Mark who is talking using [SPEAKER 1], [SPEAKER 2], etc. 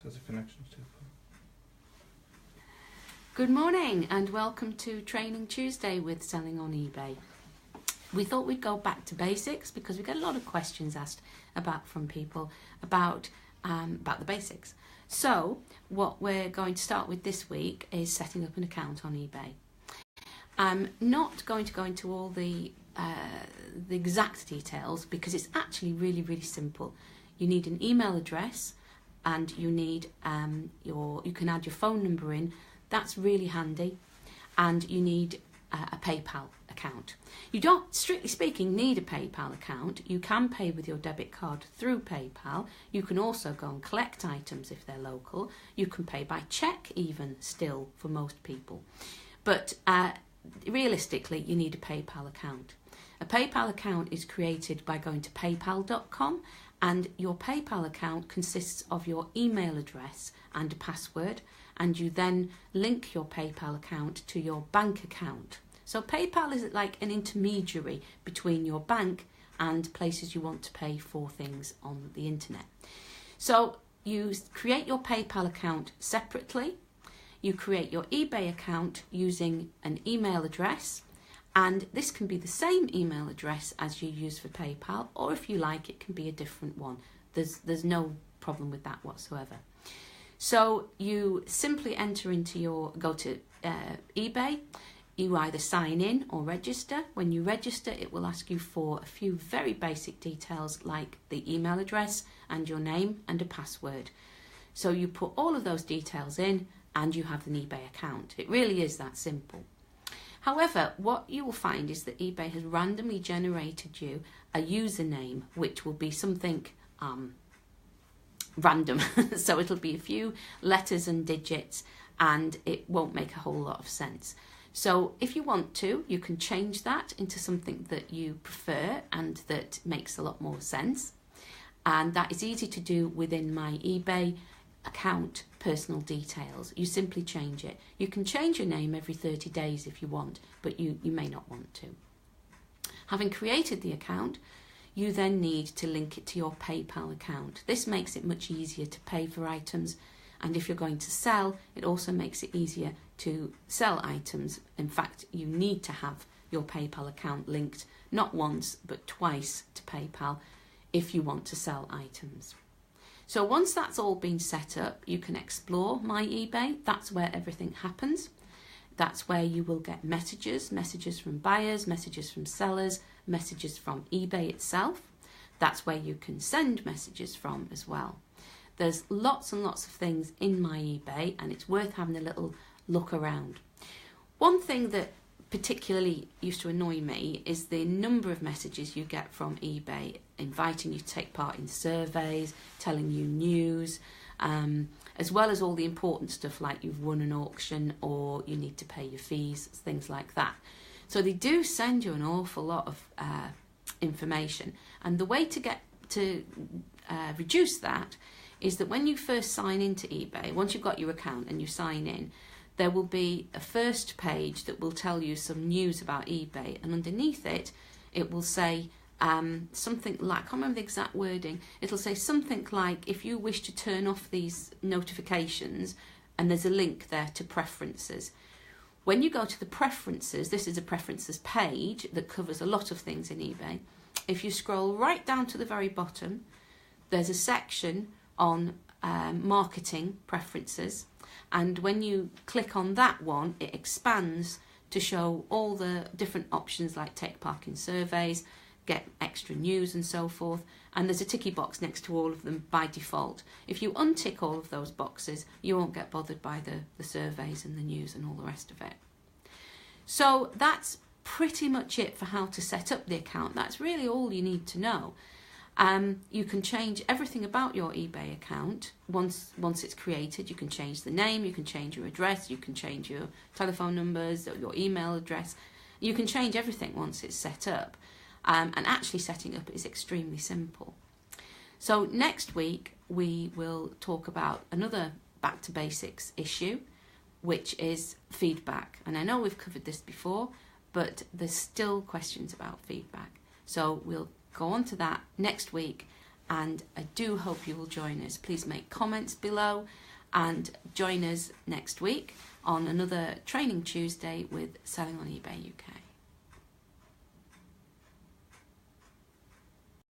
[SPEAKER 1] There's a connection too.
[SPEAKER 2] Good morning and welcome to Training Tuesday with Selling on eBay. We thought we'd go back to basics because we get a lot of questions asked from people about the basics. So what we're going to start with this week is setting up an account on eBay. I'm not going to go into all the exact details because it's actually really simple. You need an email address and you need you can add your phone number in. That's really handy. And you need a PayPal account. You don't, strictly speaking, need a PayPal account. You can pay with your debit card through PayPal. You can also go and collect items if they're local. You can pay by cheque even still for most people. But realistically, you need a PayPal account. A PayPal account is created by going to paypal.com, and your PayPal account consists of your email address and a password, and you then link your PayPal account to your bank account. So PayPal is like an intermediary between your bank and places you want to pay for things on the internet. So you create your PayPal account separately. You create your eBay account using an email address, and this can be the same email address as you use for PayPal, or if you like, it can be a different one. There's no problem with that whatsoever. So you simply go to eBay. You either sign in or register. When you register, it will ask you for a few very basic details like the email address and your name and a password. So you put all of those details in and you have an eBay account. It really is that simple. However, what you will find is that eBay has randomly generated you a username which will be something random. So it'll be a few letters and digits and it won't make a whole lot of sense. So if you want to, you can change that into something that you prefer and that makes a lot more sense. And that is easy to do within my eBay account personal details. You simply change it. You can change your name every 30 days if you want, but you may not want to. Having created the account, you then need to link it to your PayPal account. This makes it much easier to pay for items, and if you're going to sell, it also makes it easier to sell items. In fact, you need to have your PayPal account linked not once but twice to PayPal if you want to sell items. So once that's all been set up, you can explore My eBay. That's where everything happens. That's where you will get messages from buyers, messages from sellers, messages from eBay itself. That's where you can send messages from as well. There's lots and lots of things in My eBay, and it's worth having a little look around. One thing that particularly used to annoy me is the number of messages you get from eBay inviting you to take part in surveys, telling you news, as well as all the important stuff like you've won an auction or you need to pay your fees, things like that. So they do send you an awful lot of information, and the way to reduce that is that when you first sign into eBay, once you've got your account and you sign in, there will be a first page that will tell you some news about eBay, and underneath it, it will say something like, I can't remember the exact wording, it'll say something like, if you wish to turn off these notifications, and there's a link there to preferences. When you go to the preferences, this is a preferences page that covers a lot of things in eBay. If you scroll right down to the very bottom, there's a section on marketing preferences. And when you click on that one, it expands to show all the different options like take part in surveys, get extra news and so forth. And there's a ticky box next to all of them by default. If you untick all of those boxes, you won't get bothered by the surveys and the news and all the rest of it. So that's pretty much it for how to set up the account. That's really all you need to know. You can change everything about your eBay account once it's created. You can change the name, you can change your address, you can change your telephone numbers, or your email address. You can change everything once it's set up. And actually setting up is extremely simple. So next week we will talk about another back to basics issue, which is feedback. And I know we've covered this before, but there's still questions about feedback. So we'll go on to that next week and I do hope you will join us. Please make comments below and join us next week on another Training Tuesday with Selling on eBay UK.